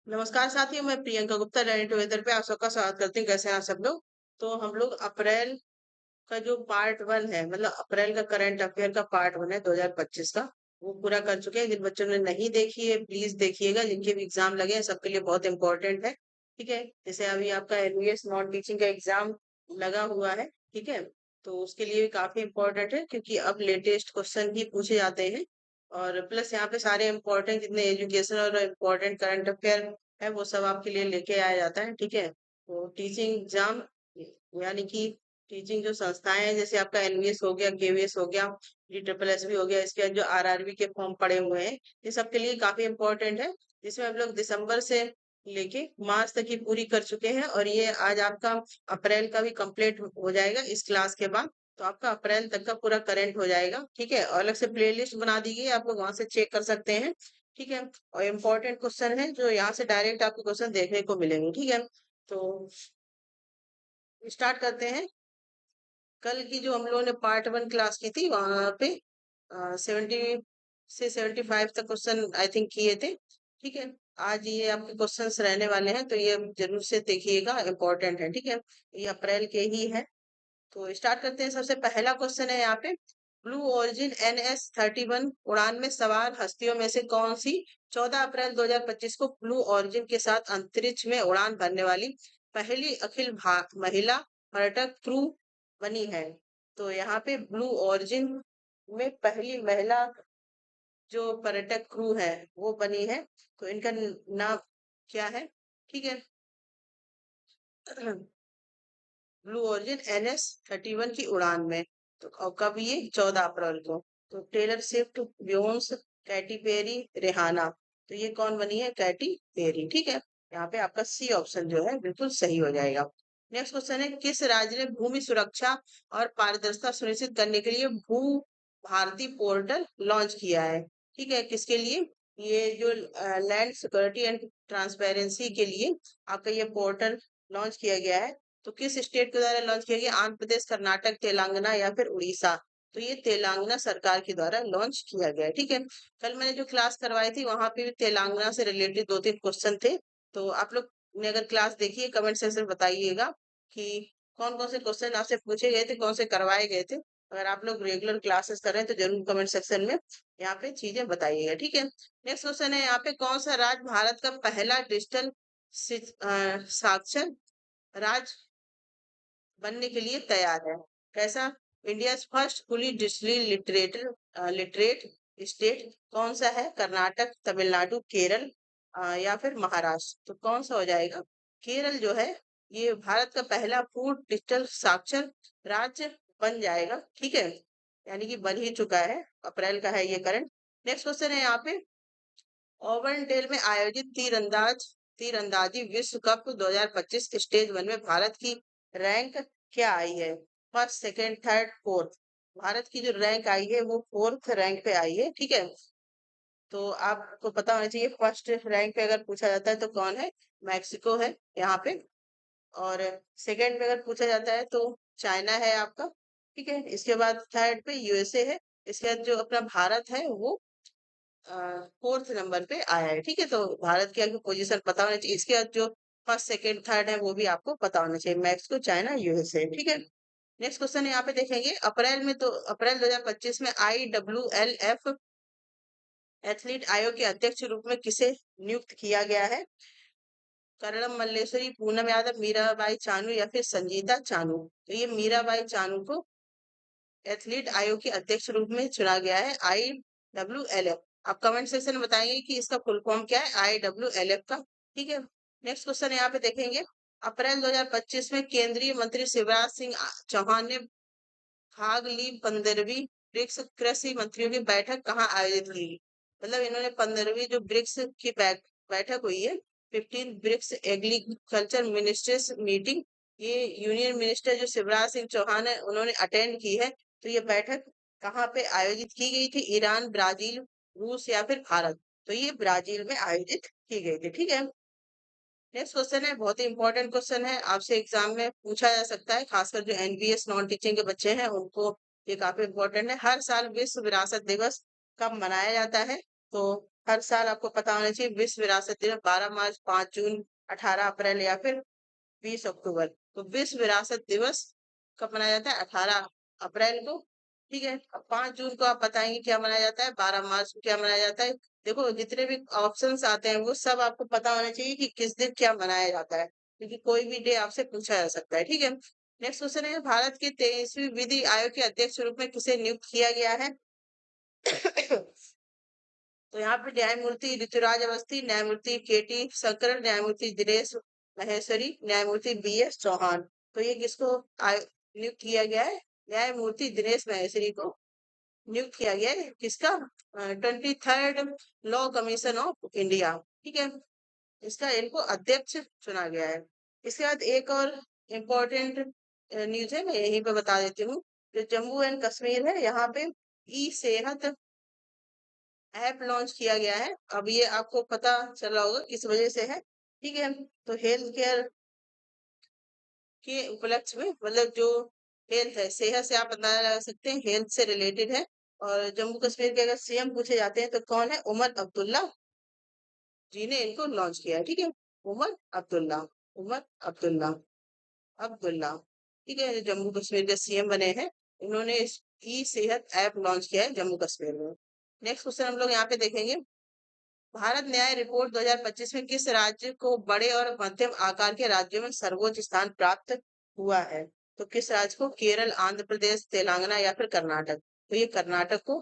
नमस्कार साथियों, मैं प्रियंका गुप्ता लर्निंग टुगेदर पे आप सबका स्वागत करती हूँ। कैसे हैं आप सब लोग? तो हम लोग अप्रैल का जो पार्ट वन है, मतलब अप्रैल का करंट अफेयर का पार्ट वन है 2025 का, वो पूरा कर चुके हैं। जिन बच्चों ने नहीं देखी है प्लीज देखिएगा, जिनके भी एग्जाम लगे हैं सबके लिए बहुत इंपॉर्टेंट है। ठीक है, जैसे अभी आपका एनवीएस नॉन टीचिंग का एग्जाम लगा हुआ है। ठीक है, तो उसके लिए भी काफी इंपॉर्टेंट है क्योंकि अब लेटेस्ट क्वेश्चन ही पूछे जाते हैं। और प्लस यहाँ पे सारे इंपॉर्टेंट जितने एजुकेशन और इम्पोर्टेंट करंट अफेयर है वो सब आपके लिए लेके आया जाता है। ठीक है, तो टीचिंग एग्जाम यानी कि टीचिंग जो संस्थाएं हैं, जैसे आपका एनवीएस हो गया, केवीएस हो गया, DSSS भी हो गया, इसके बाद जो आरआरबी के फॉर्म पड़े हुए हैं, ये सब के लिए काफी इंपॉर्टेंट है। जिसमें हम लोग दिसंबर से लेके मार्च तक की पूरी कर चुके हैं और ये आज आपका अप्रैल का भी कंप्लीट हो जाएगा इस क्लास के बाद। तो आपका अप्रैल तक का पूरा करंट हो जाएगा। ठीक है, और अलग से प्लेलिस्ट बना दी गई है, आप लोग वहां से चेक कर सकते हैं। ठीक है, और इम्पोर्टेंट क्वेश्चन है जो यहाँ से डायरेक्ट आपको क्वेश्चन देखने को मिलेंगे। ठीक है, तो स्टार्ट करते हैं। कल की जो हम लोगों ने पार्ट वन क्लास की थी वहां पे 70 से 75 तक क्वेश्चन आई थिंक किए थे। ठीक है, आज ये आपके क्वेश्चंस रहने वाले हैं, तो ये जरूर से देखिएगा, इंपॉर्टेंट है। ठीक है, ये अप्रैल के ही है। तो स्टार्ट करते हैं। सबसे पहला क्वेश्चन है यहाँ पे, ब्लू ओरिजिन NS-31 उड़ान में सवार हस्तियों में से कौन सी 14 अप्रैल 2025 को ब्लू ओरिजिन के साथ अंतरिक्ष में उड़ान भरने वाली पहली महिला पर्यटक क्रू बनी है? तो यहाँ पे ब्लू ओरिजिन में पहली महिला जो पर्यटक क्रू है वो बनी है। तो इनका नाम क्या है? ठीक है, ब्लू ओरिजिन NS-31 की उड़ान में। तो कब ये? 14 अप्रैल को। तो Taylor Swift, Beyonce, Katy Perry, Rihanna. तो ये कौन बनी है? Katy Perry. ठीक है, यहाँ पे आपका सी ऑप्शन जो है बिल्कुल सही हो जाएगा। नेक्स्ट क्वेश्चन है, किस राज्य ने भूमि सुरक्षा और पारदर्शिता सुनिश्चित करने के लिए भू भारती पोर्टल लॉन्च किया है? ठीक है, किसके लिए? ये जो लैंड सिक्योरिटी एंड ट्रांसपेरेंसी के लिए आपका ये पोर्टल लॉन्च किया गया है। तो किस स्टेट के द्वारा लॉन्च किया गया? आंध्र प्रदेश, कर्नाटक, तेलंगाना या फिर उड़ीसा? तो ये तेलंगाना सरकार के द्वारा लॉन्च किया गया है। ठीक है, कल मैंने जो क्लास करवाई थी वहां पे भी तेलंगाना से रिलेटेड दो तीन क्वेश्चन थे। तो आप लोग ने अगर क्लास देखी है कमेंट सेक्शन में बताइएगा कि कौन कौन से क्वेश्चन आपसे पूछे गए थे, कौन से करवाए गए थे। अगर आप लोग रेगुलर क्लासेस कर रहे हैं तो जरूर कमेंट सेक्शन में यहाँ पे चीजें बताइएगा। ठीक है, नेक्स्ट क्वेश्चन है यहाँ पे, कौन सा राज्य भारत का पहला डिजिटल साक्षर राज्य बनने के लिए तैयार है? कैसा? India first fully digitally literate state कौन सा है? कर्नाटक, तमिलनाडु, केरल या फिर महाराष्ट्र? तो कौन सा हो जाएगा? केरल जो है ये भारत का पहला पूर्ण डिजिटल साक्षर राज्य बन जाएगा। ठीक है, यानी कि बन ही चुका है, अप्रैल का है ये करंट। नेक्स्ट क्वेश्चन है यहाँ पे, ओवरडेल में आयोजित तीरंदाजी विश्व कप 2025 स्टेज वन में भारत की रैंक क्या आई है? First, second, third, fourth? Bharat की जो रैंक आई है वो फोर्थ रैंक पे आई है। ठीक है, तो आपको पता होना चाहिए फर्स्ट रैंक पे अगर पूछा जाता है तो कौन है? मैक्सिको है यहाँ पे। और सेकंड पे अगर पूछा जाता है तो चाइना है आपका। ठीक है, इसके बाद थर्ड पे यूएसए है। इसके बाद जो अपना भारत है वो फोर्थ नंबर पे आया है। ठीक है, तो भारत की आपको पोजीशन पता होना चाहिए। इसके बाद जो फर्स्ट, सेकंड, थर्ड है वो भी आपको पता होना चाहिए, मैक्सिको, चाइना, यूएसए। ठीक है, नेक्स्ट क्वेश्चन यहाँ पे देखेंगे, अप्रैल में तो अप्रैल 2025 में IWLF एथलीट आयोग के अध्यक्ष रूप में किसे नियुक्त किया गया है? करणम मल्लेश्वरी, पूनम यादव, मीराबाई चानू या फिर संजीता चानू? तो ये मीराबाई चानू को एथलीट आयोग के अध्यक्ष रूप में चुना गया है, IWLF। आप कमेंट सेक्शन में बताएंगे कि इसका फुल फॉर्म क्या है IWLF का। ठीक है, नेक्स्ट क्वेश्चन यहाँ पे देखेंगे, अप्रैल 2025 में केंद्रीय मंत्री शिवराज सिंह चौहान ने भाग ली 15वीं ब्रिक्स कृषि मंत्रियों की बैठक कहाँ आयोजित की? मतलब इन्होंने 15वीं जो ब्रिक्स की बैठक हुई है, 15 ब्रिक्स एग्रीकल्चर मिनिस्टर्स मीटिंग, ये यूनियन मिनिस्टर जो शिवराज सिंह चौहान है उन्होंने अटेंड की है। तो ये बैठक कहाँ पे आयोजित की गई थी? ईरान, ब्राजील, रूस या फिर भारत? तो ये ब्राजील में आयोजित की गई थी। ठीक है, नेक्स्ट क्वेश्चन है, बहुत ही इंपॉर्टेंट क्वेश्चन है, आपसे एग्जाम में पूछा जा सकता है, खासकर जो एनवीएस नॉन टीचिंग के बच्चे हैं उनको ये काफी इंपॉर्टेंट है। हर साल विश्व विरासत दिवस कब मनाया जाता है? तो हर साल आपको पता होना चाहिए विश्व विरासत दिवस 12 मार्च, 5 जून, 18 अप्रैल या फिर 20 अक्टूबर। तो विश्व विरासत दिवस कब मनाया जाता है? 18 अप्रैल को। ठीक है, अब 5 जून को आप बताएंगे क्या मनाया जाता है, 12 मार्च को क्या मनाया जाता है। देखो जितने भी ऑप्शंस आते हैं वो सब आपको पता होना चाहिए कि किस दिन क्या मनाया जाता है, क्योंकि कोई भी डे आपसे पूछा जा सकता है। ठीक है, नेक्स्ट क्वेश्चन है, भारत के 23वीं विधि आयोग के अध्यक्ष रूप में किसे नियुक्त किया गया है? तो यहाँ पे न्यायमूर्ति ऋतुराज अवस्थी, न्यायमूर्ति केटी शंकरन, न्यायमूर्ति दिनेश महेश्वरी, न्यायमूर्ति बीएस चौहान। तो ये किसको नियुक्त किया गया है? न्यायमूर्ति दिनेश महेश्वरी को नियुक्त किया गया है। किसका? 23rd law commission of India. ठीक है, इसका इनको अध्यक्ष चुना गया है। इसके बाद एक और इम्पोर्टेंट न्यूज है, मैं यहीं पे बता देती हूँ। जो जम्मू एंड कश्मीर है, यहाँ पे ई सेहत ऐप लॉन्च किया गया है। अब ये आपको पता चला होगा किस वजह से है। ठीक है, तो हेल्थ केयर के उपलक्ष्य में, मतलब जो हेल्थ है, सेहत से आप अंदाजा लगा सकते हैं, हेल्थ से रिलेटेड है। और जम्मू कश्मीर के अगर सीएम पूछे जाते हैं तो कौन है? उमर अब्दुल्ला जी ने इनको लॉन्च किया है। ठीक है, उमर अब्दुल्ला, उमर अब्दुल्ला, अब्दुल्ला। ठीक है, जो जम्मू कश्मीर के सीएम बने हैं, इन्होंने इस ई सेहत ऐप लॉन्च किया है जम्मू कश्मीर में। नेक्स्ट क्वेश्चन हम लोग यहाँ पे देखेंगे, भारत न्याय रिपोर्ट 2025 में किस राज्य को बड़े और मध्यम आकार के राज्यों में सर्वोच्च स्थान प्राप्त हुआ है? तो किस राज्य को? केरल, आंध्र प्रदेश, तेलंगाना या फिर कर्नाटक। तो ये कर्नाटक को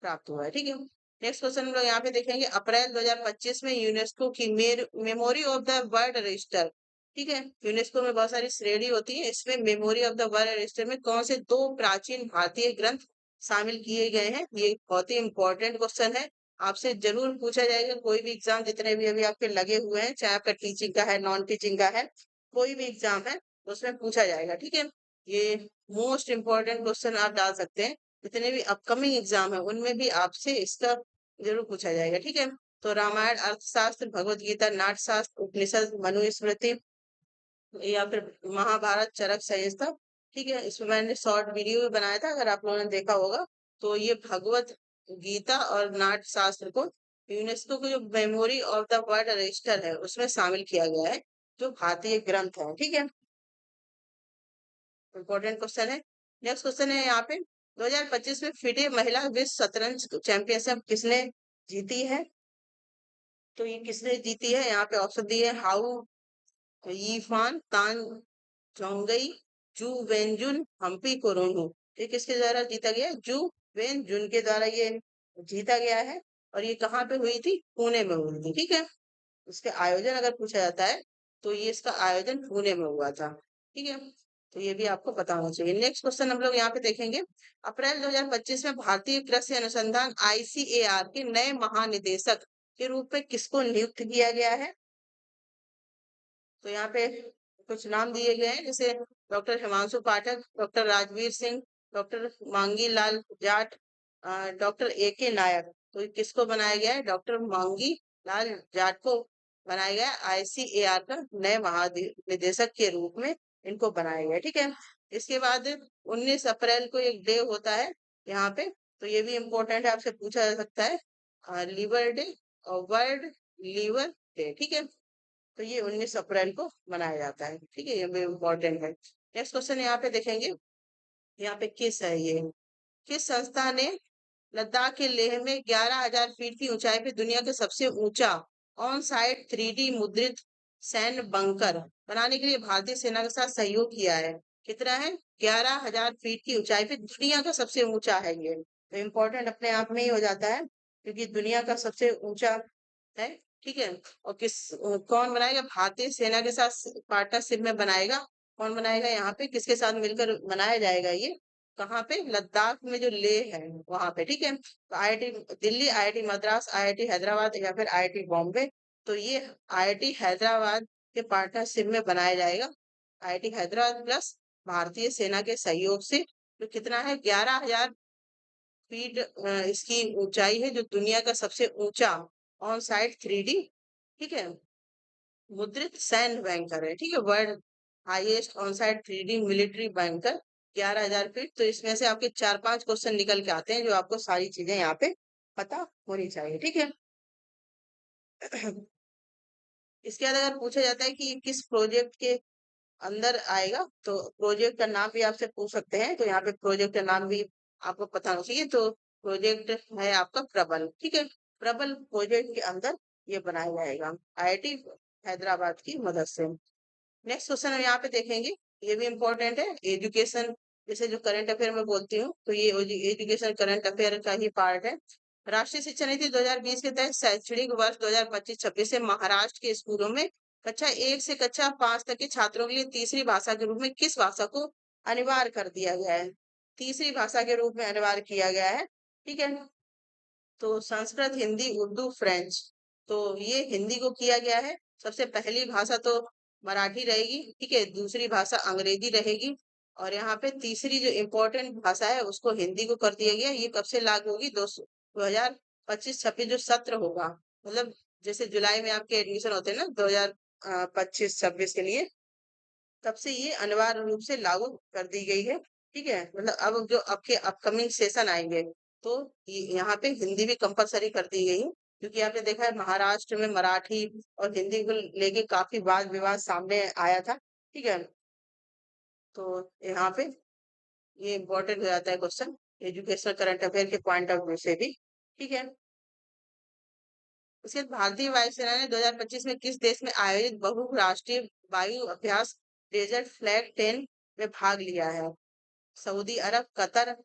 प्राप्त हुआ है। ठीक है, नेक्स्ट क्वेश्चन हम लोग यहाँ पे देखेंगे, अप्रैल 2025 में यूनेस्को की memory of the world register. ठीक है, यूनेस्को में बहुत सारी श्रेणी होती है, इसमें memory of the world register में कौन से दो प्राचीन भारतीय ग्रंथ शामिल किए गए हैं? ये बहुत ही इंपॉर्टेंट क्वेश्चन है, आपसे जरूर पूछा जाएगा। कोई भी एग्जाम जितने भी अभी आपके लगे हुए हैं, चाहे आपका टीचिंग का है, नॉन टीचिंग का है, कोई भी एग्जाम है उसमें पूछा जाएगा। ठीक है, ये मोस्ट इंपॉर्टेंट क्वेश्चन आप डाल सकते हैं, जितने भी अपकमिंग एग्जाम है उनमें भी आपसे इसका जरूर पूछा जाएगा। ठीक है, तो रामायण अर्थशास्त्र, भगवत गीता नाट्यशास्त्र, उपनिषद मनुस्मृति या फिर महाभारत चरक संहिता। ठीक है, इसमें मैंने शॉर्ट वीडियो भी बनाया था, अगर आप लोगों ने देखा होगा। तो ये भगवत गीता और नाट्यशास्त्र को यूनेस्को की जो memory of the world register है उसमें शामिल किया गया है, जो भारतीय ग्रंथ है। ठीक है, इंपॉर्टेंट क्वेश्चन है। नेक्स्ट क्वेश्चन है यहाँ पे, 2025 में फिडे महिला विश्व शतरंज चैंपियनशिप किसने जीती है? तो ये किसने जीती है? यहाँ पे ऑप्शन दिए, हाउ यीफान, तान चोंगई, जू वेनजुन, हम्पी कोरोनू। ये किसके द्वारा जीता गया? जू वेनजुन के द्वारा ये जीता गया है। और ये कहाँ पे हुई थी? पुणे में हुई थी। ठीक है, इसके आयोजन अगर पूछा जाता है तो ये इसका आयोजन पुणे में हुआ था। ठीक है, तो ये भी आपको पता होना चाहिए। नेक्स्ट क्वेश्चन हम लोग यहाँ पे देखेंगे, अप्रैल 2025 में भारतीय कृषि अनुसंधान आईसीएआर के नए महानिदेशक के रूप में किसको नियुक्त किया गया है? तो यहाँ पे कुछ नाम दिए गए हैं, जैसे डॉक्टर हिमांशु पाठक, डॉक्टर राजवीर सिंह, डॉक्टर मांगी लाल जाट, डॉक्टर ए के नायक। तो ये किसको बनाया गया है? डॉक्टर मांगी लाल जाट को बनाया गया आईसीएआर का नए महानिदेशक के रूप में, इनको बनाया गया। ठीक है, इसके बाद 19 अप्रैल को एक डे होता है यहाँ पे, तो ये भी इम्पोर्टेंट है, आपसे पूछा जा सकता है, लीवर डे और वर्ल्ड लीवर डे। ठीक है, तो ये 19 अप्रैल को मनाया जाता है। ठीक है, ये भी इम्पोर्टेंट है। नेक्स्ट क्वेश्चन यहाँ पे देखेंगे, यहाँ पे किस है ये, किस संस्था ने लद्दाख के लेह में 11,000 फीट की ऊंचाई पे दुनिया के सबसे ऊंचा ऑन साइट 3D मुद्रित सैन्य बंकर बनाने के लिए भारतीय सेना के साथ सहयोग किया है? कितना है? 11,000 फीट की ऊंचाई पे दुनिया का सबसे ऊंचा है ये। तो इम्पोर्टेंट अपने आप में ही हो जाता है, क्योंकि दुनिया का सबसे ऊंचा है। ठीक है, और कौन बनाएगा? भारतीय सेना के साथ पार्टनरशिप में बनाएगा। कौन बनाएगा? यहाँ पे किसके साथ मिलकर बनाया जाएगा ये? कहाँ पे? लद्दाख में जो लेह है वहां पे। ठीक है, तो IIT Delhi, IIT Madras, IIT Hyderabad या फिर आईआईटी बॉम्बे। तो ये आईआईटी हैदराबाद के पार्टनरशिप में बनाया जाएगा। आईआईटी हैदराबाद प्लस भारतीय सेना के सहयोग से। तो कितना है? 11,000 फीट इसकी ऊंचाई है, जो दुनिया का सबसे ऊंचा ऑन साइट 3D, ठीक है, मुद्रित सैन्य बैंकर है। ठीक है, world highest on site 3D military banker, 11,000 feet. तो इसमें से आपके 4-5 क्वेश्चन निकल के आते हैं, जो आपको सारी चीजें यहाँ पे पता होनी चाहिए। ठीक है, इसके बाद अगर पूछा जाता है कि ये किस प्रोजेक्ट के अंदर आएगा, तो प्रोजेक्ट का नाम भी आपसे पूछ सकते हैं, तो यहाँ पे प्रोजेक्ट का नाम भी आपको पता होना चाहिए। तो प्रोजेक्ट है आपका प्रबल, ठीक है। प्रबल प्रोजेक्ट के अंदर ये बनाया जाएगा आईआईटी हैदराबाद की मदद से। नेक्स्ट क्वेश्चन हम यहाँ पे देखेंगे, ये भी इम्पोर्टेंट है, एजुकेशन। जैसे जो करंट अफेयर में बोलती हूँ, तो ये एजुकेशन करंट अफेयर का ही पार्ट है। राष्ट्रीय शिक्षा नीति 2020 के तहत शैक्षणिक वर्ष 2025-26 से महाराष्ट्र के स्कूलों में कक्षा 1 से कक्षा 5 तक के छात्रों के लिए तीसरी भाषा के रूप में किस भाषा को अनिवार्य कर दिया गया है? तीसरी भाषा के रूप में अनिवार्य किया गया है, ठीक है। तो संस्कृत, हिंदी, उर्दू, फ्रेंच। तो ये हिंदी को किया गया है। सबसे पहली भाषा तो मराठी रहेगी, ठीक है। दूसरी भाषा अंग्रेजी रहेगी, और यहाँ पे तीसरी जो इम्पोर्टेंट भाषा है उसको हिंदी को कर दिया गया। ये कब से लागू होगी? 2025-26 जो सत्र होगा, मतलब जैसे जुलाई में आपके एडमिशन होते हैं ना 2025-26 के लिए, तब से ये अनिवार्य रूप से लागू कर दी गई है, ठीक है। मतलब अब जो आपके अपकमिंग सेशन आएंगे, तो यहाँ पे हिंदी भी कंपलसरी कर दी गई है, क्योंकि आपने देखा है महाराष्ट्र में मराठी और हिंदी को लेके काफी वाद विवाद सामने आया था, ठीक है। तो यहाँ पे ये इम्पोर्टेंट हो जाता है क्वेश्चन, एजुकेशनल करंट अफेयर के पॉइंट ऑफ व्यू से भी, ठीक है। उसके बाद भारतीय वायुसेना ने 2025 में किस देश में आयोजित बहुराष्ट्रीय वायु अभ्यास डेजर्ट फ्लैग 10 में भाग लिया है? सऊदी अरब, कतर,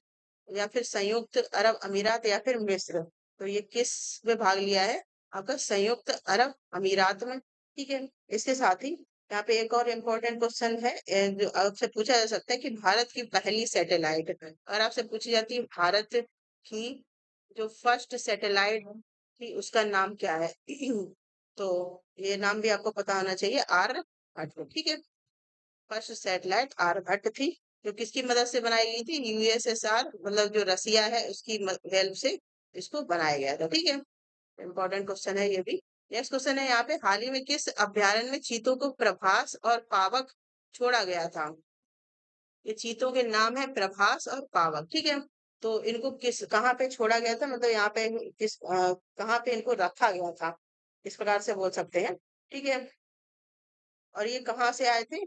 या फिर संयुक्त अरब अमीरात, या फिर मिस्र। तो ये किस में भाग लिया है? आपका संयुक्त अरब अमीरात में, ठीक है। इसके साथ ही यहाँ पे एक और इम्पोर्टेंट क्वेश्चन है, जो आपसे पूछा जा सकता है कि भारत की पहली सैटेलाइट, और आपसे पूछी जाती है भारत की जो फर्स्ट सैटेलाइट थी उसका नाम क्या है? तो ये नाम भी आपको पता होना चाहिए, आर्यभट्ट, ठीक है। फर्स्ट सैटेलाइट आर्यभट्ट थी, जो किसकी मदद से बनाई गई थी? यूएसएसआर, मतलब जो रसिया है उसकी हेल्प से इसको बनाया गया था, ठीक है। इंपॉर्टेंट क्वेश्चन है ये भी। नेक्स्ट क्वेश्चन है यहाँ पे, हाल ही में किस अभ्यारण्य में चीतों को प्रभास और पावक छोड़ा गया था? ये चीतों के नाम है प्रभास और पावक, ठीक है। तो इनको किस कहाँ पे छोड़ा गया था, मतलब यहाँ पे किस कहाँ पे इनको रखा गया था, इस प्रकार से बोल सकते हैं, ठीक है। और ये कहाँ से आए थे?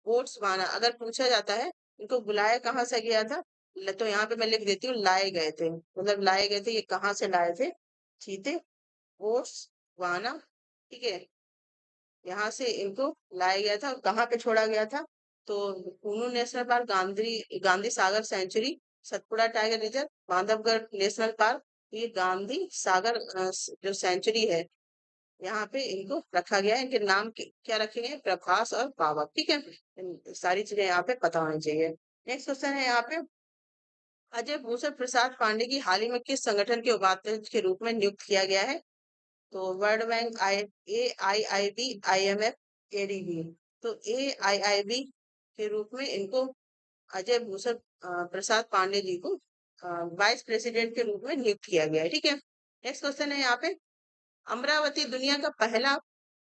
बोट्सवाना। अगर पूछा जाता है इनको बुलाया कहाँ से गया था, तो यहाँ पे मैं लिख देती हूँ लाए गए थे, मतलब लाए गए थे। ये कहाँ से लाए थे? चीते बोट्सवाना, ठीक है। यहाँ से इनको लाया गया था, और कहाँ पे छोड़ा गया था? तो Kuno national park, Gandhi Gandhi Sagar sanctuary, Satpura tiger reserve, Bandhavgarh national park. ये गांधी सागर जो सेंचुरी है, यहाँ पे इनको रखा गया है। इनके नाम क्या रखे गए हैं? प्रभास और पावक, ठीक है। सारी चीजें यहाँ पे पता होनी चाहिए। नेक्स्ट क्वेश्चन है यहाँ पे, अजय भूषण प्रसाद पांडे की हाल ही में किस संगठन के उपाध्यक्ष के रूप में नियुक्त किया गया है? तो world bank, AIIB, IMF, ADB। तो AIIB के रूप में इनको अजय भूषण प्रसाद पांडे जी को वाइस प्रेसिडेंट के रूप में नियुक्त किया गया है, ठीक है। नेक्स्ट क्वेश्चन है यहाँ पे, अमरावती दुनिया का पहला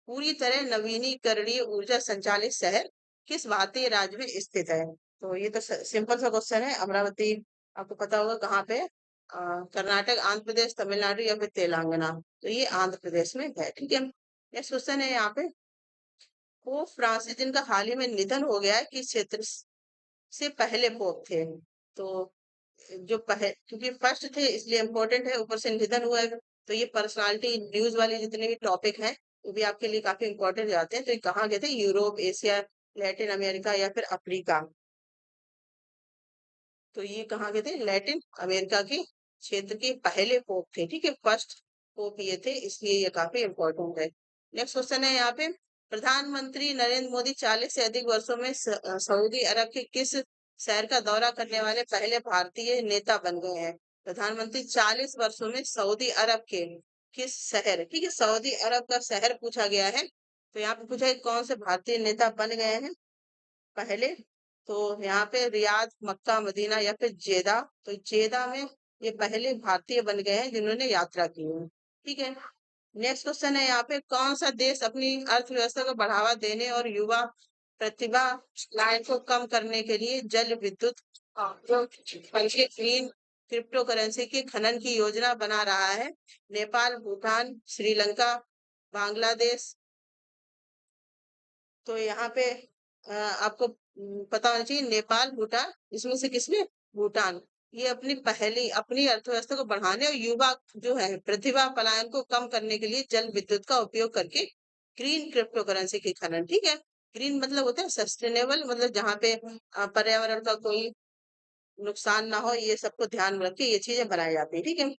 पूरी तरह नवीनीकरणीय ऊर्जा संचालित शहर किस भारतीय राज्य में स्थित है? तो ये तो सिंपल सा क्वेश्चन है। अमरावती आपको पता होगा कहाँ पे है? कर्नाटक, आंध्र प्रदेश, तमिलनाडु, या फिर तेलंगाना। तो ये आंध्र प्रदेश में है, ठीक है। नेक्स्ट क्वेश्चन है यहाँ पे, पोप फ्रांसिस जिनका हाल ही में निधन हो गया है, किस क्षेत्र से पहले पोप थे? तो जो क्योंकि फर्स्ट थे इसलिए इम्पोर्टेंट है, ऊपर से निधन हुआ है, तो ये पर्सनालिटी न्यूज वाले जितने भी टॉपिक हैं वो भी आपके लिए काफी इम्पोर्टेंट जाते हैं। तो ये कहाँ गए थे? यूरोप, एशिया, लैटिन अमेरिका, या फिर अफ्रीका। तो ये कहाँ गए थे? लैटिन अमेरिका के क्षेत्र के पहले पोप थे, ठीक है। फर्स्ट पोप ये थे, इसलिए ये काफी इम्पोर्टेंट है। नेक्स्ट क्वेश्चन है यहाँ पे, प्रधानमंत्री नरेंद्र मोदी 40 से अधिक वर्षों में सऊदी अरब के किस शहर का दौरा करने वाले पहले भारतीय नेता बन गए हैं? प्रधानमंत्री 40 वर्षों में सऊदी अरब के किस शहर, ठीक है, सऊदी अरब का शहर पूछा गया है। तो यहाँ पे पूछा है कौन से भारतीय नेता बन गए हैं पहले। तो यहाँ पे रियाद, मक्का, मदीना, या फिर जेदा। तो जेदा में ये पहले भारतीय बन गए हैं जिन्होंने यात्रा की है, ठीक है। नेक्स्ट क्वेश्चन है यहाँ पे, कौन सा देश अपनी अर्थव्यवस्था को बढ़ावा देने और युवा प्रतिभा लाइन को कम करने के लिए जल विद्युत पंखे ग्रीन क्रिप्टो करेंसी के खनन की योजना बना रहा है? नेपाल, भूटान, श्रीलंका, बांग्लादेश। तो यहाँ पे आपको पता होना चाहिए नेपाल, भूटान, इसमें से किसने? भूटान। ये अपनी अर्थव्यवस्था को बढ़ाने और युवा जो है प्रतिभा पलायन को कम करने के लिए जल विद्युत का उपयोग करके ग्रीन क्रिप्टो करेंसी की खनन, ठीक है। ग्रीन मतलब होता है सस्टेनेबल, मतलब जहाँ पे पर्यावरण का कोई नुकसान ना हो, ये सबको ध्यान में रख के ये चीजें बनाई जाती है, ठीक है।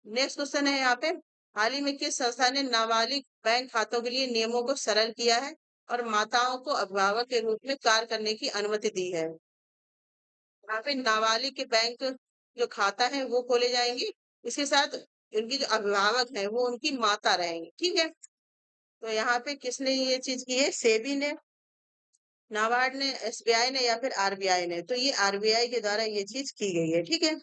नेक्स्ट क्वेश्चन है यहाँ पे, हाल ही में किस संस्था ने नाबालिग बैंक खातों के लिए नियमों को सरल किया है और माताओं को अभिभावक के रूप में कार्य करने की अनुमति दी है? यहाँ पे नाबालिग के बैंक जो खाता है वो खोले जाएंगे, इसके साथ उनकी जो अभिभावक है वो उनकी माता रहेंगी, ठीक है। तो यहाँ पे किसने ये चीज की है? सेबी ने, नाबार्ड ने, एसबीआई ने, या फिर आरबीआई ने? तो ये आरबीआई के द्वारा ये चीज की गई है, ठीक है।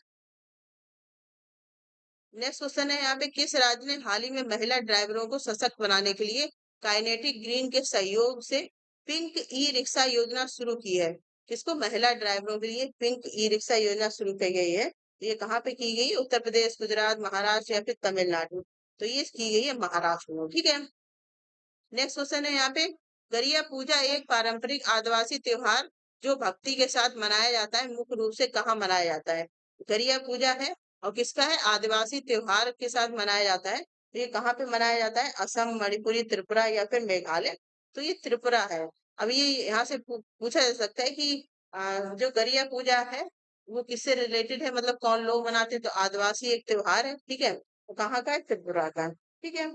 नेक्स्ट क्वेश्चन है यहाँ पे, किस राज्य ने हाल ही में महिला ड्राइवरों को सशक्त बनाने के लिए काइनेटिक ग्रीन के सहयोग से पिंक ई रिक्शा योजना शुरू की है? किसको? महिला ड्राइवरों के लिए पिंक ई रिक्शा योजना शुरू की गई है। ये कहाँ पे की गई? उत्तर प्रदेश, गुजरात, महाराष्ट्र या फिर तमिलनाडु? तो ये की गई है महाराष्ट्र में, ठीक है। नेक्स्ट क्वेश्चन है यहाँ पे, गरिया पूजा एक पारंपरिक आदिवासी त्योहार जो भक्ति के साथ मनाया जाता है, मुख्य रूप से कहाँ मनाया जाता है? गरिया पूजा है और किसका है? आदिवासी त्योहार के साथ मनाया जाता है। तो ये कहाँ पे मनाया जाता है? असम, मणिपुरी, त्रिपुरा या फिर मेघालय? तो ये त्रिपुरा है। अब ये यहाँ से पूछा जा सकता है कि जो गरिया पूजा है वो किससे रिलेटेड है, मतलब कौन लोग मनाते हैं? तो आदिवासी एक त्योहार है, ठीक है। तो कहाँ का है? त्रिपुरा का है, ठीक है।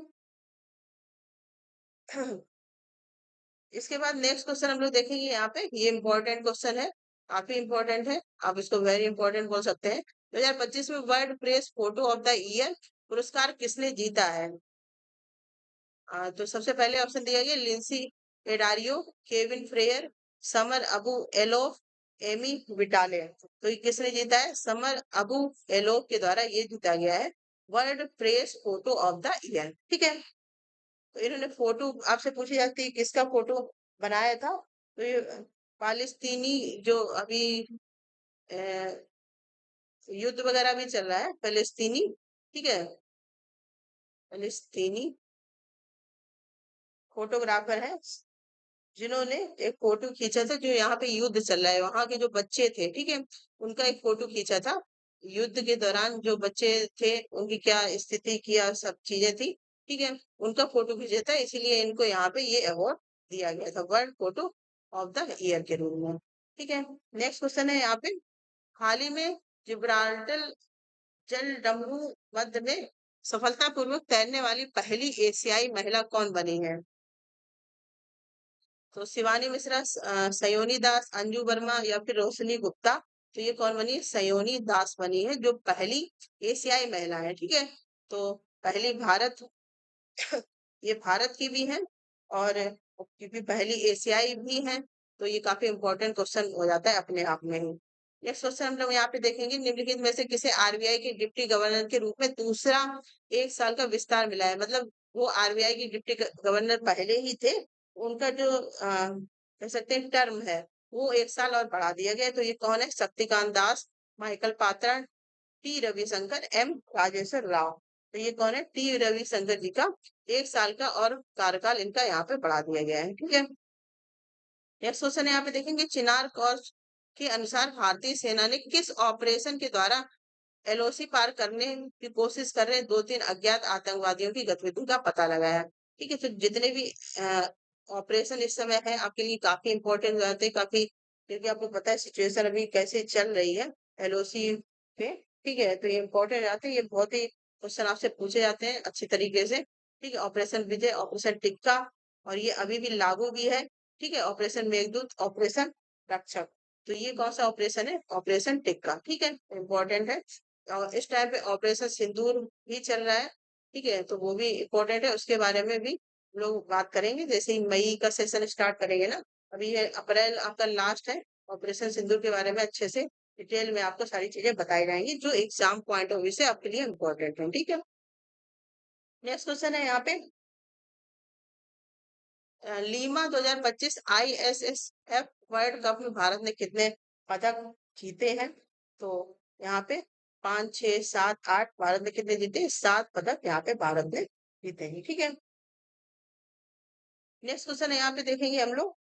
इसके बाद नेक्स्ट क्वेश्चन हम लोग देखेंगे यहाँ पे, ये इंपॉर्टेंट क्वेश्चन है, काफी इंपॉर्टेंट है, आप इसको वेरी इंपॉर्टेंट बोल सकते हैं। 2025 में world press photo of the year पुरस्कार किसने जीता है? तो सबसे पहले ऑप्शन दिया गया Lynsey Addario, Kevin Frayer, Samar Abu Elouf, Amy Vitale. तो ये किसने जीता है? समर अबू एलोफ के द्वारा ये जीता गया है world press photo of the year, ठीक है। तो इन्होंने फोटो आपसे पूछी जाती है किसका फोटो बनाया था? तो ये पालिस्तीनी जो अभी अ, युद्ध वगैरह भी चल रहा है, फलस्तीनी, ठीक है, फलस्तीनी फोटोग्राफर है जिन्होंने एक फोटो खींचा था, जो यहाँ पे युद्ध चल रहा है वहां के जो बच्चे थे, ठीक है, उनका एक फोटो खींचा था। युद्ध के दौरान जो बच्चे थे उनकी क्या स्थिति, क्या सब चीजें थी, ठीक है, उनका फोटो खींचा था, इसीलिए इनको यहाँ पे ये अवार्ड दिया गया था world photo of the year के रूप में, ठीक है। नेक्स्ट क्वेश्चन है यहाँ पे, हाल ही में जिब्राल्टर जलडमरू मध्य में सफलतापूर्वक तैरने वाली पहली एशियाई महिला कौन बनी है? तो शिवानी मिश्रा, सयोनी दास, अंजू वर्मा या फिर रोशनी गुप्ता? तो ये कौन बनी है? सयोनी दास बनी है, जो पहली एशियाई महिला है, ठीक है। तो पहली भारत ये भारत की भी है और क्योंकि पहली एशियाई भी है, तो ये काफी इंपॉर्टेंट क्वेश्चन हो जाता है अपने आप में ही। नेक्स्ट क्वेश्चन हम लोग यहाँ पे देखेंगे, निम्नलिखित में से किसे आरबीआई के डिप्टी गवर्नर के रूप में दूसरा 1 साल का विस्तार मिला है? मतलब वो आरबीआई की डिप्टी गवर्नर पहले ही थे, उनका जो कह सकते हैं टर्म है वो 1 साल और बढ़ा दिया गया है। तो ये कौन है? Shaktikanta Das, Michael Patra, T Ravishankar, M Rajeshwar Rao? तो ये कौन है? टी रविशंकर जी का 1 साल का और कार्यकाल इनका यहाँ पे बढ़ा दिया गया है, ठीक है। नेक्स्ट क्वेश्चन यहाँ पे देखेंगे, चिनार कॉर्प्स के अनुसार भारतीय सेना ने किस ऑपरेशन के द्वारा एलओसी पार करने की कोशिश कर रहे 2-3 अज्ञात आतंकवादियों की गतिविधि का पता लगाया? ठीक है, तो जितने भी ऑपरेशन इस समय है आपके लिए काफी इंपॉर्टेंट हो जाते हैं, काफी, क्योंकि आपको पता है सिचुएशन अभी कैसे चल रही है एलओसी पे, ठीक है। तो ये इंपॉर्टेंट जाते हैं, ये बहुत ही क्वेश्चन आपसे पूछे जाते हैं अच्छी तरीके से, ठीक है। ऑपरेशन विजय, ऑपरेशन टिक्का, और ये अभी भी लागू भी है, ठीक है। ऑपरेशन मेघदूत, ऑपरेशन रक्षक। तो ये कौन सा ऑपरेशन है? ऑपरेशन टिक्का, ठीक है, इंपॉर्टेंट है। और इस टाइम पे ऑपरेशन सिंदूर भी चल रहा है, ठीक है, तो वो भी इम्पोर्टेंट है, उसके बारे में भी लोग बात करेंगे जैसे ही मई का सेशन स्टार्ट करेंगे ना। अभी ये अप्रैल आपका लास्ट है, ऑपरेशन सिंदूर के बारे में अच्छे से डिटेल में आपको सारी चीजें बताई जाएंगी जो एग्जाम पॉइंट ऑफ व्यू से आपके लिए इम्पोर्टेंट है, ठीक है। नेक्स्ट क्वेश्चन है यहाँ पे, लीमा 2025 आईएसएसएफ वर्ल्ड कप में भारत ने कितने पदक जीते हैं? तो यहाँ पे 5, 6, 7, 8, भारत ने कितने जीते? 7 पदक यहाँ पे भारत ने जीते हैं, ठीक है। नेक्स्ट क्वेश्चन है यहाँ पे देखेंगे हम लोग।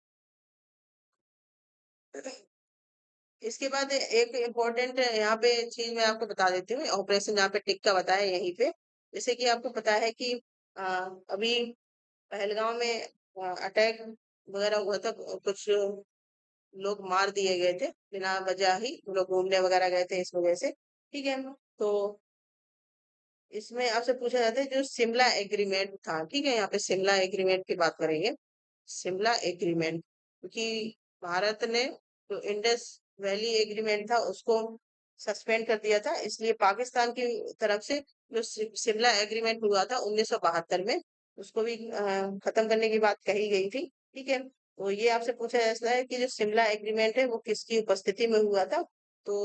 इसके बाद एक इम्पोर्टेंट यहाँ पे चीज मैं आपको बता देती हूँ, ऑपरेशन जहाँ पे टिक का बताया यहीं पे। जैसे कि आपको पता है कि अभी पहलगांव में अटैक वगैरह हुआ था, कुछ लोग मार दिए गए थे बिना वजह ही, लोग घूमने वगैरह गए थे इस वजह से। ठीक है, तो इसमें आपसे पूछा जाता है जो शिमला एग्रीमेंट था, ठीक है, यहाँ पे शिमला एग्रीमेंट की बात करेंगे। शिमला एग्रीमेंट, क्योंकि भारत ने जो इंडस वैली एग्रीमेंट था उसको सस्पेंड कर दिया था, इसलिए पाकिस्तान की तरफ से जो शिमला एग्रीमेंट हुआ था 1972 में, उसको भी खत्म करने की बात कही गई थी। ठीक है, तो ये आपसे पूछा जाता है कि जो शिमला एग्रीमेंट है वो किसकी उपस्थिति में हुआ था। तो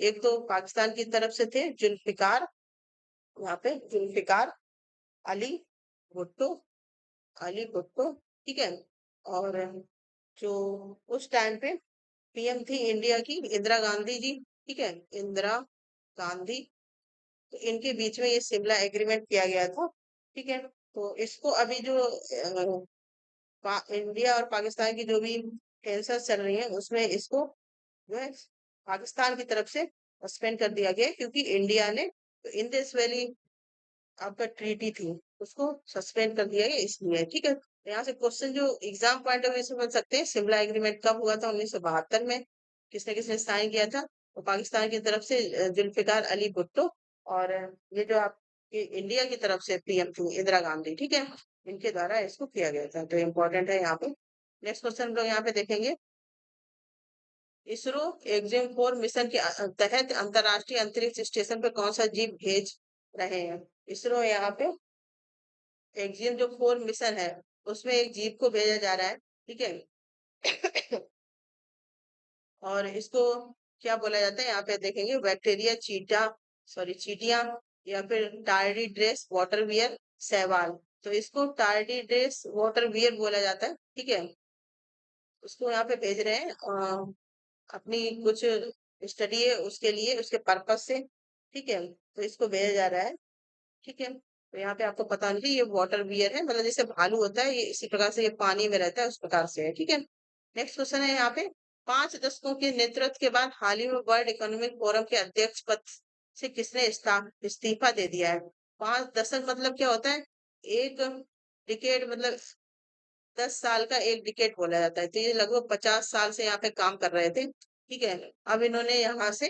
एक तो पाकिस्तान की तरफ से थे जुल्फिकार, यहाँ पे जुल्फिकार अली भुट्टो, अली भुट्टो, ठीक है। और जो उस टाइम पे पीएम थी इंडिया की इंदिरा गांधी जी, ठीक है, इंदिरा गांधी। तो इनके बीच में ये शिमला एग्रीमेंट किया गया था। ठीक है, तो इसको अभी जो इंडिया और पाकिस्तान की जो भी टेंशन चल रही है उसमें इसको जो है पाकिस्तान की तरफ से सस्पेंड कर दिया गया है, क्योंकि इंडिया ने इंडस वैली आपका ट्रीटी थी उसको सस्पेंड कर दिया गया इसलिए। ठीक है, तो यहाँ से क्वेश्चन जो एग्जाम पॉइंट ऑफ व्यू से बन सकते हैं, शिमला एग्रीमेंट कब हुआ था? 1972 में। किसने किसने साइन किया था? तो पाकिस्तान की तरफ से जुल्फिकार अली भुट्टो, और ये जो आपके इंडिया की तरफ से पीएम थी इंदिरा गांधी, ठीक है, इनके द्वारा इसको किया गया था। तो इम्पोर्टेंट है यहाँ पे। नेक्स्ट क्वेश्चन हम लोग यहाँ पे देखेंगे। इसरो एग्जिम 4 मिशन के तहत अंतरराष्ट्रीय अंतरिक्ष स्टेशन पे कौन सा जीव भेज रहे हैं? इसरो यहाँ पे एक्जिम जो 4 मिशन है उसमें एक जीव को भेजा जा रहा है, ठीक है। और इसको क्या बोला जाता है यहाँ पे देखेंगे, बैक्टीरिया चीटा, सॉरी चीटियां, या फिर टार्डी ड्रेस वाटर वियर शैवाल। तो इसको टार्डी ड्रेस वाटर वियर बोला जाता है, ठीक है। उसको यहाँ पे भेज रहे हैं अपनी कुछ स्टडी है उसके लिए, उसके पर्पज से, ठीक है, तो इसको भेजा जा रहा है। ठीक है, तो यहाँ पे आपको पता नहीं ये वाटर बियर है, मतलब जैसे भालू होता है ये इसी प्रकार से ये पानी में रहता है उस प्रकार से है। ठीक है, नेक्स्ट क्वेश्चन है यहाँ पे। 5 दशकों के नेतृत्व के बाद हाल ही में वर्ल्ड इकोनॉमिक फोरम के अध्यक्ष पद से किसने इस्तीफा दे दिया है? 5 दशक मतलब क्या होता है? एक डिकेड, मतलब 10 साल का एक डिकेड बोला जाता है, तो ये लगभग 50 साल से यहाँ पे काम कर रहे थे। ठीक है, अब इन्होंने यहाँ से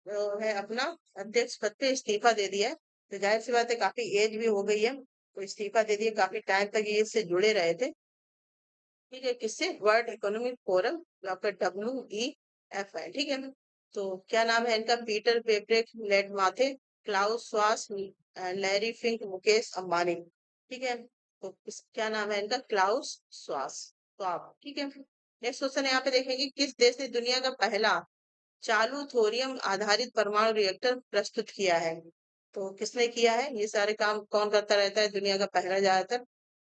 है अपना अध्यक्ष पद पे इस्तीफा दे दिया है। तो जाहिर सी बात है काफी एज भी हो गई है, तो इस्तीफा दे दिया, काफी टाइम तक ये इससे जुड़े रहे थे। ठीक है, किससे? वर्ल्ड इकोनॉमिक फोरम, आपका WEF है। ठीक है, तो क्या नाम है इनका? पीटर पेपरेक लेटमाथे, क्लाउस स्वास, लैरी फिंक, मुकेश अंबानी। ठीक है, तो क्या नाम है इनका? क्लाउस स्वास, तो आप, ठीक है। नेक्स्ट क्वेश्चन यहाँ पे देखेंगे, किस देश ने दुनिया का पहला चालू थोरियम आधारित परमाणु रिएक्टर प्रस्तुत किया है? तो किसने किया है? ये सारे काम कौन करता रहता है दुनिया का पहला? ज्यादातर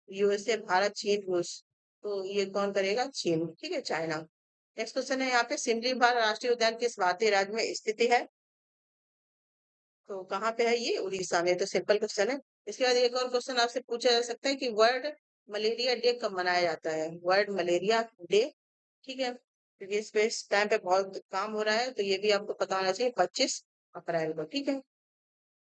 यूएसए, भारत, चीन, रूस। तो ये कौन करेगा? चीन, ठीक है, चाइना। नेक्स्ट क्वेश्चन है यहाँ पे, सिमली बाग राष्ट्रीय उद्यान किस भारतीय राज्य में स्थित है? तो कहाँ पे है ये? उड़ीसा में। तो सिंपल क्वेश्चन है। इसके बाद एक और क्वेश्चन आपसे पूछा जा सकता है कि वर्ल्ड मलेरिया डे कब मनाया जाता है? वर्ल्ड मलेरिया डे, ठीक है, क्योंकि इस पे इस टाइम पे बहुत काम हो रहा है, तो ये भी आपको पता होना चाहिए। 25 अप्रैल को, ठीक है,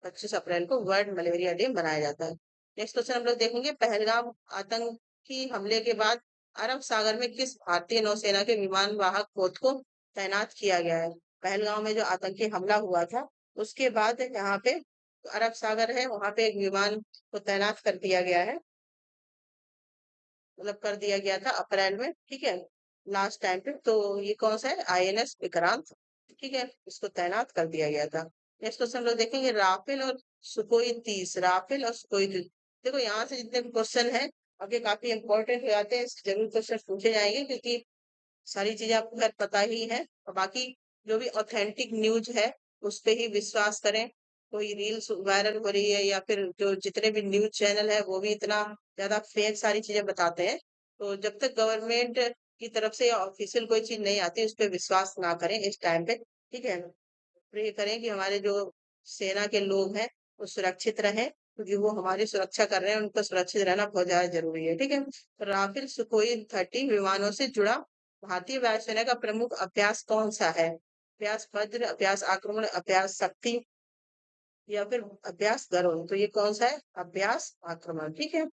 25 अप्रैल को वर्ल्ड मलेरिया डे मनाया जाता है। नेक्स्ट क्वेश्चन हम लोग देखेंगे, पहलगाम आतंकी हमले के बाद अरब सागर में किस भारतीय नौसेना के विमान वाहक पोत को तैनात किया गया है? पहलगाम में जो आतंकी हमला हुआ था उसके बाद यहाँ पे अरब सागर है, वहां पे एक विमान को तैनात कर दिया गया है, मतलब कर दिया गया था अप्रैल में, ठीक है, लास्ट टाइम पे। तो ये कौन सा है? INS विक्रांत, ठीक है, इसको तैनात कर दिया गया था। नेक्स्ट क्वेश्चन लोग देखेंगे, राफेल और सुकोई 30, राफेल और सुकोई 30। देखो यहाँ से जितने भी क्वेश्चन है आगे काफी इंपॉर्टेंट हो जाते हैं, जरूर क्वेश्चन पूछे जाएंगे, क्योंकि सारी चीजें आपको खैर पता ही है। और बाकी जो भी ऑथेंटिक न्यूज है उस पे ही विश्वास करें। कोई रील्स वायरल हो रही है या फिर जो जितने भी न्यूज चैनल है वो भी इतना ज्यादा फेक सारी चीजें बताते हैं, तो जब तक गवर्नमेंट की तरफ से ऑफिशियल कोई चीज नहीं आती उस पर विश्वास ना करें इस टाइम पे। ठीक है, प्रे करें कि हमारे जो सेना के लोग हैं वो सुरक्षित रहें, क्योंकि वो हमारी सुरक्षा कर रहे हैं, उनका सुरक्षित रहना बहुत ज्यादा जरूरी है। ठीक है, तो राफेल सुखोई 30 विमानों से जुड़ा भारतीय वायुसेना का प्रमुख अभ्यास कौन सा है? अभ्यास वज्र, अभ्यास आक्रमण, अभ्यास शक्ति या फिर अभ्यास गरुड़। तो ये कौन सा है? अभ्यास आक्रमण। ठीक है,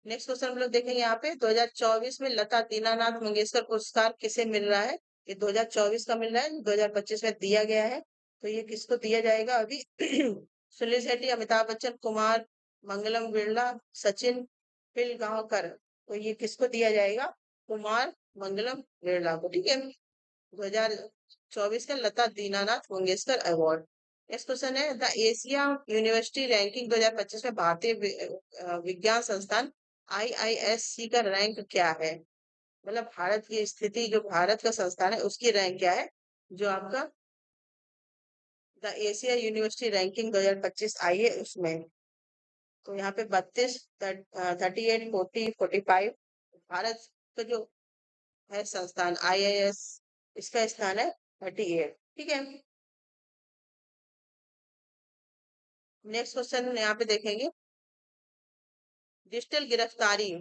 नेक्स्ट क्वेश्चन हम लोग देखेंगे यहाँ पे 2024 में लता दीनानाथ मंगेशकर पुरस्कार किसे मिल रहा है? ये 2024 का मिल रहा है, 2025 में दिया गया है। तो ये किसको दिया जाएगा अभी? सुनील शेट्टी, अमिताभ बच्चन, कुमार मंगलम बिरला, सचिन पिलगांवकर। तो ये किसको दिया जाएगा? कुमार मंगलम बिरला को। ठीक है, 2024 का Lata Dinanath Mangeshkar award. Next question है द एशिया यूनिवर्सिटी रैंकिंग 2025 में भारतीय विज्ञान संस्थान IISc का रैंक क्या है? मतलब भारत की स्थिति, जो भारत का संस्थान है उसकी रैंक क्या है? जो आपका द एशिया यूनिवर्सिटी रैंकिंग 2025 आई है उसमें। तो यहाँ पे 32, 38, 40, 45 भारत का जो है संस्थान IIS, इसका स्थान है 38। ठीक है, नेक्स्ट क्वेश्चन यहाँ पे देखेंगे डिजिटल गिरफ्तारी।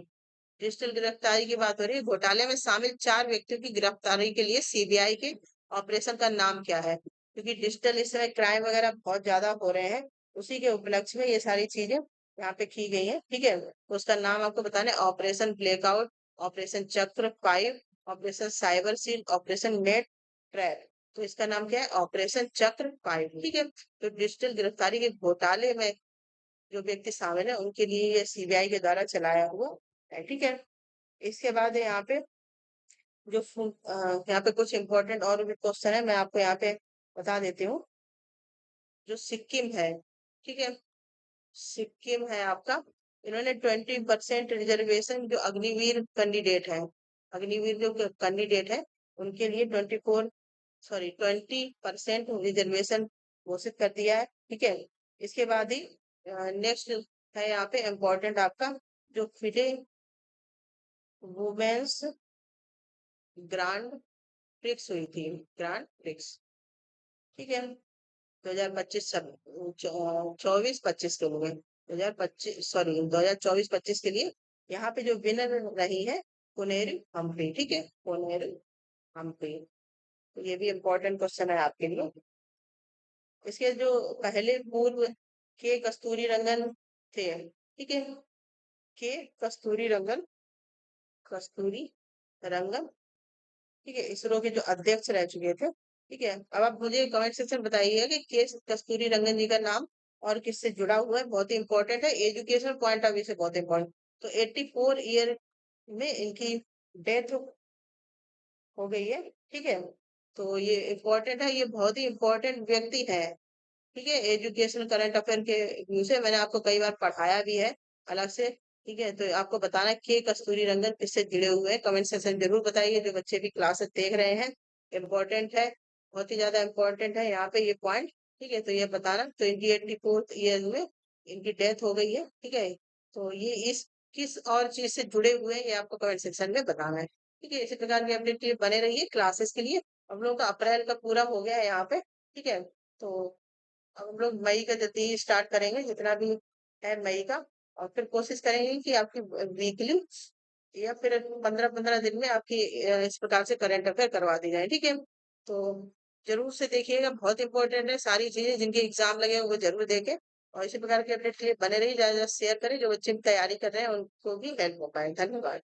डिजिटल गिरफ्तारी की बात हो रही है, घोटाले में शामिल 4 व्यक्तियों की गिरफ्तारी के लिए सीबीआई के ऑपरेशन का नाम क्या है? क्योंकि डिजिटल इस समय क्राइम वगैरह बहुत ज्यादा हो रहे हैं, उसी के उपलक्ष्य में ये सारी चीजें यहाँ पे की गई है। ठीक है, तो उसका नाम आपको बताना है ऑपरेशन ब्लैकआउट, ऑपरेशन चक्र 5, operation cyber seal, operation net trap. तो इसका नाम क्या है? ऑपरेशन चक्र 5। ठीक है, तो डिजिटल गिरफ्तारी के घोटाले में जो व्यक्ति शामिल है उनके लिए ये सीबीआई के द्वारा चलाया हुआ है। ठीक है, इसके बाद है यहाँ पे यहाँ पे कुछ इंपॉर्टेंट और भी क्वेश्चन है, मैं आपको यहाँ पे बता देती हूँ। जो सिक्किम है, ठीक है, सिक्किम है आपका, इन्होंने 20% रिजर्वेशन, जो अग्निवीर कैंडिडेट है, अग्निवीर जो कैंडिडेट है उनके लिए 20% रिजर्वेशन घोषित कर दिया है। ठीक है, इसके बाद ही नेक्स्ट है यहाँ पे इम्पोर्टेंट आपका जो फिडे वुमेन्स ग्रांड प्रिक्स हुई थी, ग्रांड प्रिक्स। ठीक है, 2025 24-25 के लिए, 2025 सॉरी 2024-25 के लिए यहाँ पे जो विनर रही है पुनेरी हम्पी। ठीक है, पुनेरी हम्पी। तो ये भी इम्पोर्टेंट क्वेश्चन है आपके लिए। इसके जो पहले पूर्व के कस्तूरी रंगन थे, ठीक है, के कस्तूरी रंगन, कस्तूरी रंगन, ठीक है, इसरो के जो अध्यक्ष रह चुके थे। ठीक है, अब आप मुझे कमेंट सेक्शन बताइए कि के कस्तूरी रंगन जी का नाम और किससे जुड़ा हुआ है, बहुत ही इंपॉर्टेंट है, एजुकेशन पॉइंट ऑफ व्यू से बहुत इंपॉर्टेंट। तो 84 ईयर में इनकी डेथ हो गई है। ठीक है, तो ये इम्पोर्टेंट है, ये बहुत ही इंपॉर्टेंट व्यक्ति है। ठीक है, एजुकेशन करंट अफेयर के व्यू से मैंने आपको कई बार पढ़ाया भी है अलग से। ठीक है, तो आपको बताना है के कस्तूरी रंगन किससे जुड़े हुए हैं, कमेंट सेक्शन जरूर बताइए, जो बच्चे भी क्लासेस देख रहे हैं। इम्पोर्टेंट है, बहुत ही ज्यादा इम्पोर्टेंट है यहाँ पे ये पॉइंट। ठीक है, तो ये बताना 84 ईयर में इनकी डेथ हो गई है। ठीक है, तो ये इस किस और चीज से जुड़े हुए हैं ये आपको कमेंट सेक्शन में बताना है। ठीक है, इसी प्रकार की अपडेट के लिए बने रहिए क्लासेस के लिए। हम लोगों का अप्रैल का पूरा हो गया है यहाँ पे। ठीक है, तो अब हम लोग मई का जल्दी स्टार्ट करेंगे, जितना भी है मई का, और फिर कोशिश करेंगे कि आपकी वीकली या फिर 15-15 दिन में आपकी इस प्रकार से करंट अफेयर करवा दी जाए। ठीक है, तो जरूर से देखिएगा, बहुत इंपॉर्टेंट है, सारी चीजें जिनके एग्जाम लगे हैं वो जरूर देखें। और इसी प्रकार के अपडेट के लिए बने रहिए, ज्यादा ज्यादा शेयर करें, जो बच्चे तैयारी कर रहे हैं उनको भी हेल्प हो पाए। धन्यवाद।